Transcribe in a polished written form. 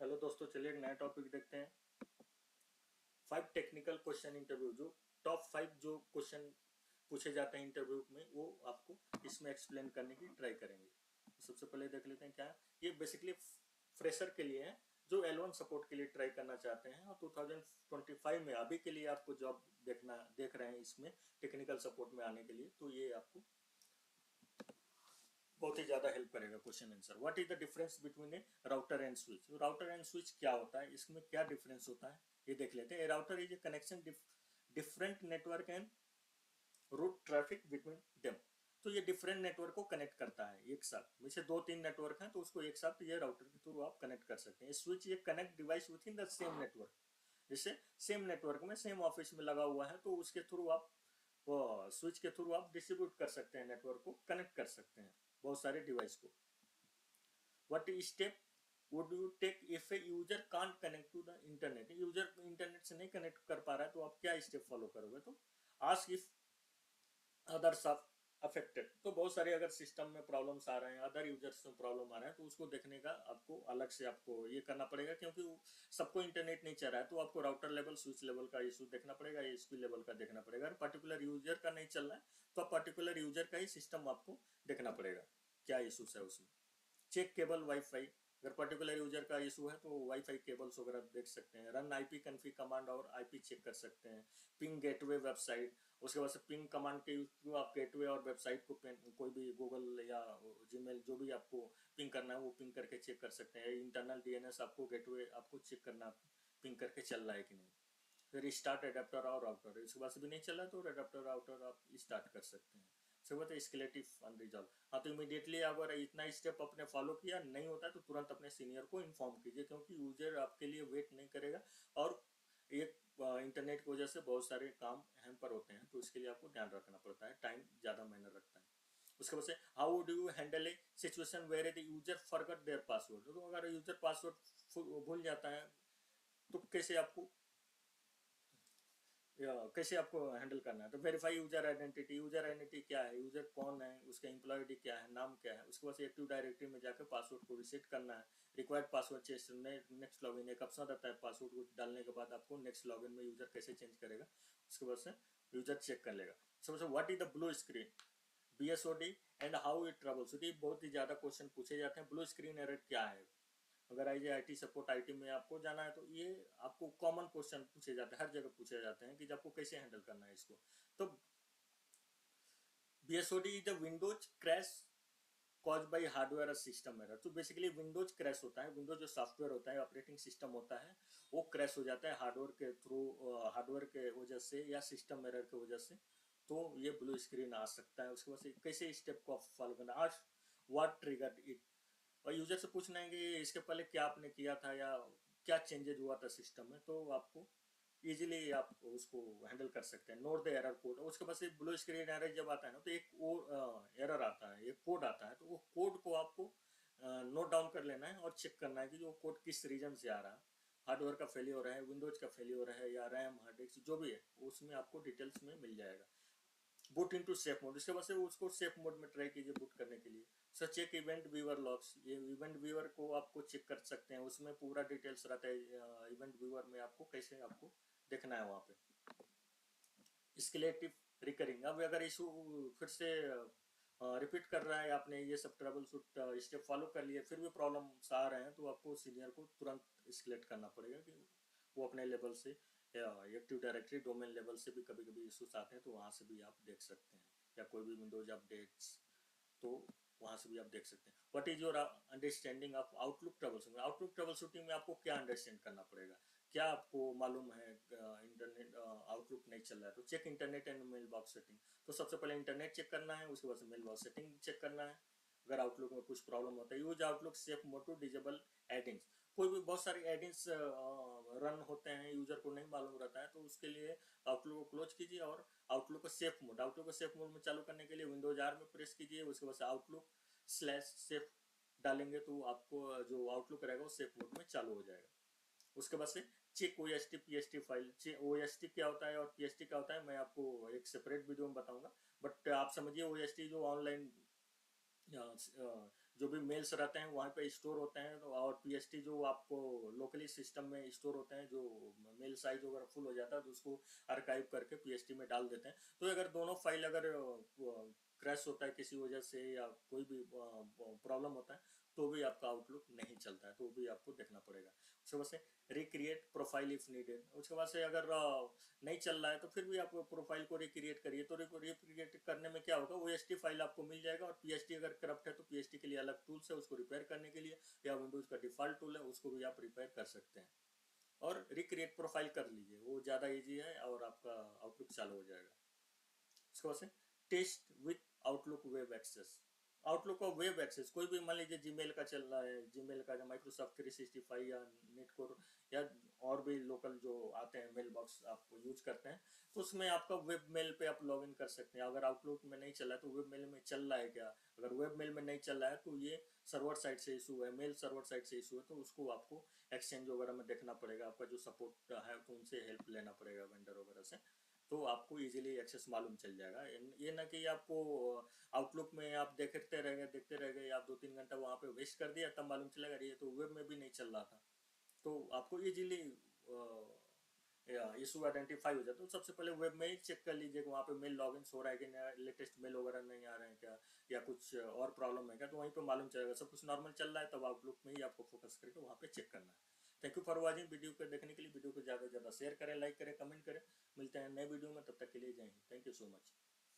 Hello दोस्तों, चलिए एक नया टॉपिक देखते हैं। 5 टेक्निकल क्वेश्चन इंटरव्यू, जो टॉप 5 जो क्वेश्चन पूछे जाते हैं इंटरव्यू में, वो आपको इसमें एक्सप्लेन करने की ट्राई करेंगे। तो सबसे पहले देख लेते हैं क्या है। ये बेसिकली फ्रेशर के लिए है जो L1 सपोर्ट के लिए ट्राई करना चाहते हैं और 2025 में अभी के लिए आपको जॉब देख रहे हैं इसमें टेक्निकल सपोर्ट में आने के लिए, तो ये आपको बहुत ही ज़्यादा हेल्प करेगा। Question answer, what is the difference between A router and switch. Router and switch क्या होता है, इसमें क्या डिफरेंस होता है, ये देख लेते हैं। Router is a connection different network and route traffic between them. तो ये डिफरेंट नेटवर्क को कनेक्ट करता है एक साथ। जैसे 2-3 नेटवर्क हैं तो उसको एक साथ ये राउटर के थ्रू आप कनेक्ट कर सकते हैं। स्विच ये connect device with in the same network, जैसे सेम नेटवर्क में सेम ऑफिस में लगा हुआ है तो उसके थ्रू आप स्विच के थ्रू आप डिस्ट्रीब्यूट कर सकते हैं, नेटवर्क को कनेक्ट कर सकते हैं बहुत सारे डिवाइस को। What step would you take if a user can't connect to the internet. User internet से नहीं कनेक्ट कर पा रहा है तो आप क्या स्टेप फॉलो करोगे। तो ask if others are affected. तो बहुत सारे अगर सिस्टम में प्रॉब्लम्स आ रहे हैं, अदर यूजर्स में प्रॉब्लम आ रहा है, तो उसको देखने का आपको अलग से आपको ये करना पड़ेगा, क्योंकि सबको इंटरनेट नहीं चल रहा है तो आपको राउटर लेवल स्विच लेवल का इशू देखना पड़ेगा, एसपी लेवल का देखना पड़ेगा। अगर पर्टिकुलर यूजर का नहीं चल रहा है तो आप पर्टिकुलर यूजर का ही सिस्टम आपको देखना पड़ेगा क्या इशूस है उसमें। चेक केबल वाईफाई, अगर पर्टिकुलर यूजर का इशू है तो वाईफाई केबल्स वगैरह देख सकते हैं। रन आईपी कन्फिग कमांड और आईपी चेक कर सकते हैं। पिंग गेटवे वेबसाइट, उसके बाद से पिंग कमांड के थ्रू आप गेटवे और वेबसाइट को कोई भी गूगल या जीमेल जो भी आपको पिंग करना है वो पिंग करके चेक कर सकते हैं। इंटरनल डीएनएस आपको गेटवे आपको चेक करना पिंग करके चल रहा है कि नहीं। फिर स्टार्ट एडेप्टर और राउटर, इसके बाद से भी नहीं चल रहा तो एडेप्टर राउटर आप स्टार्ट कर सकते हैं। सब स्केलेटिव अनरिजॉल्व, हाँ तो इमीडिएटली अगर इतना स्टेप आपने फॉलो किया नहीं होता तो तुरंत अपने सीनियर को इन्फॉर्म कीजिए, क्योंकि यूजर आपके लिए वेट नहीं करेगा और एक इंटरनेट की वजह से बहुत सारे काम हैम्पर होते हैं, तो इसके लिए आपको ध्यान रखना पड़ता है, टाइम ज़्यादा मायने रखता है। उसके बाद से how do you handle a situation where the user forgot their password. तो अगर यूजर पासवर्ड भूल जाता है तो कैसे आपको हैंडल करना है। तो verify user identity, user identity क्या है, यूजर कौन है, उसका एम्प्लॉय आईडी क्या है, नाम क्या है। उसके बाद एक्टिव डायरेक्टरी में जाकर पासवर्ड को रिसेट करना है। Required password change, next login एक ऑप्शन रहता है। पासवर्ड को डालने के बाद आपको नेक्स्ट लॉगिन में यूजर कैसे चेंज करेगा, उसके बाद से यूजर चेक कर लेगा। सबसे what is the blue screen, BSOD and how it troubles. बहुत ही ज़्यादा क्वेश्चन पूछे जाते हैं। ब्लू स्क्रीन एरर क्या है, अगर आईटी सपोर्ट आईटी में आपको जाना है तो ये आपको कॉमन क्वेश्चन पूछे जाते हैं, हर जगह पूछे जाते हैं कि आपको कैसे हैंडल करना है इसको। तो BSOD is the Windows crash cause by hardware system error. तो बेसिकली विंडोज क्रैश होता है, विंडोज जो सॉफ्टवेयर होता है, ऑपरेटिंग सिस्टम होता है, वो क्रैश हो जाता है हार्डवेयर के थ्रू, हार्डवेयर के वजह से या सिस्टम एरर की वजह से, तो ये ब्लू स्क्रीन आ सकता है। उसके बाद से कैसे स्टेप को फॉलो करना, आज व्हाट ट्रिगर्ड इट, और यूजर से पूछना है कि इसके पहले क्या आपने किया था या क्या चेंजेज हुआ था सिस्टम में, तो आपको इजीली आप उसको हैंडल कर सकते हैं। नोट द एरर कोड, उसके बाद से ब्लू स्क्रीन एरर जब आता है ना तो एक एरर आता है, एक कोड आता है, तो वो कोड को आपको नोट डाउन कर लेना है और चेक करना है कि जो कोड किस रीजन से आ रहा है। हार्डवेयर का फेलियर है, विंडोज का फेलियर है, या रैम हार्ड डिस्क जो भी है उसमें आपको डिटेल्स में मिल जाएगा। बूट इनटू सेफ मोड, इसके बाद से उसको सेफ मोड में ट्राई कीजिए बूट करने के लिए। So check event viewer logs, ये इवेंट व्यूअर को आपको चेक कर सकते हैं, उसमें पूरा डिटेल्स रहता है। इवेंट व्यूअर में आपको कैसे आपको देखना है वहाँ पे। स्केलेटिव रिकरिंग, अब अगर इशू फिर से रिपीट कर रहा है, आपने ये सब ट्रबल शूट स्टेप फॉलो कर लिए फिर भी प्रॉब्लम्स आ रहे हैं, तो आपको सीनियर को तुरंत स्केलेट करना पड़ेगा कि वो अपने लेवल से एक्टिव डायरेक्टरी डोमेन लेवल से भी कभी कभी इशूज आते हैं, तो वहाँ से भी आप देख सकते हैं, या कोई भी विंडोज अपडेट्स, तो वहाँ से भी आप देख सकते हैं। What is your understanding of outlook trouble shooting. Outlook trouble shooting में आपको क्या अंडरस्टैंड करना पड़ेगा, क्या आपको मालूम है इंटरनेट आउटलुक नहीं चल रहा है, तो check internet and mailbox setting. तो सबसे पहले इंटरनेट चेक करना है, उसके बाद से मेल बॉक्स सेटिंग चेक करना है। अगर आउटलुक में कुछ प्रॉब्लम होता है, use Outlook safe mode to disable add-ins. कोई भी बहुत सारे एडिंग्स रन होते हैं, यूजर को नहीं मालूम रहता है, तो उसके लिए आउटलुक को क्लोज कीजिए और आउटलुक को सेफ मोड, आउटलुक को सेफ मोड में चालू करने के लिए विंडोज आर में प्रेस कीजिए। उसके बाद से आउटलुक /सेफ डालेंगे तो आपको जो आउटलुक रहेगा वो सेफ मोड में चालू हो जाएगा। उसके बाद से check OST PST file, OST क्या होता है और पीएसटी क्या होता है मैं आपको एक सेपरेट वीडियो में बताऊंगा, बट आप समझिए ओएसटी जो ऑनलाइन जो भी मेल्स रहते हैं वहाँ पे स्टोर होते हैं, और पीएसटी जो आपको लोकली सिस्टम में स्टोर होते हैं, जो मेल साइज अगर फुल हो जाता है तो उसको आर्काइव करके पीएसटी में डाल देते हैं। तो अगर दोनों फाइल अगर क्रैश होता है किसी वजह से या कोई भी प्रॉब्लम होता है तो भी आपका आउटलुक नहीं चलता है, तो भी आपको देखना पड़ेगा। उसके बाद से रिक्रिएट प्रोफाइल इफ नीडेड। उसके बाद से अगर नहीं चल रहा है तो फिर भी आप प्रोफाइल को रिक्रिएट करिए। तो रिक्रिएट करने में क्या होगा, ओएसटी फाइल आपको मिल जाएगा, और पीएसटी अगर करप्ट है तो पीएसटी के लिए अलग टूल्स है उसको रिपेयर करने के लिए, या विंडोज का डिफॉल्ट टूल है उसको भी आप रिपेयर कर सकते हैं। और रिक्रिएट प्रोफाइल कर लीजिए, वो ज़्यादा ईजी है और आपका आउटलुक चालू हो जाएगा। उसके बाद से test with Outlook web access. Outlook का वेब एक्सेस, कोई भी मान लीजिए जीमेल का चल रहा है, जीमेल का माइक्रोसॉफ्ट 365 या नेटकोर या और भी लोकल जो आते हैं मेल बॉक्स आप यूज करते हैं, तो उसमें आपका वेब मेल पे आप लॉगिन कर सकते हैं। अगर आउटलुक में नहीं चला है तो वेब मेल में चल रहा है क्या, अगर वेब मेल में नहीं चल रहा है तो ये सर्वर साइड से इशू है, मेल सर्वर साइड से इशू है, तो उसको आपको एक्सचेंज वगैरह में देखना पड़ेगा, आपका जो सपोर्ट है तो उनसे हेल्प लेना पड़ेगा वेंडर वगैरह से, तो आपको इजीली एक्सेस मालूम चल जाएगा। ये ना कि आपको आउटलुक में आप देखते रह गए, आप 2-3 घंटा वहाँ पे वेस्ट कर दिया, तब मालूम चलेगा ये तो वेब में भी नहीं चल रहा था। तो आपको इजीली इशू आइडेंटिफाई हो जाता है। तो सबसे पहले वेब में ही चेक कर लीजिए कि वहाँ पे मेल लॉगिन हो रहा है कि नहीं, लेटेस्ट मेल वगैरह नहीं आ रहे हैं क्या, या कुछ और प्रॉब्लम है क्या, तो वहीं पे मालूम चलेगा। सब कुछ नॉर्मल चल रहा है तब आउटलुक में ही आपको फोकस करके वहाँ पे चेक करना है। Thank you for watching. Video को देखने के लिए वीडियो को ज़्यादा से ज़्यादा शेयर करें, लाइक करें, कमेंट करें। मिलते हैं नए वीडियो में, तब तक के लिए जय Hind. Thank you so much.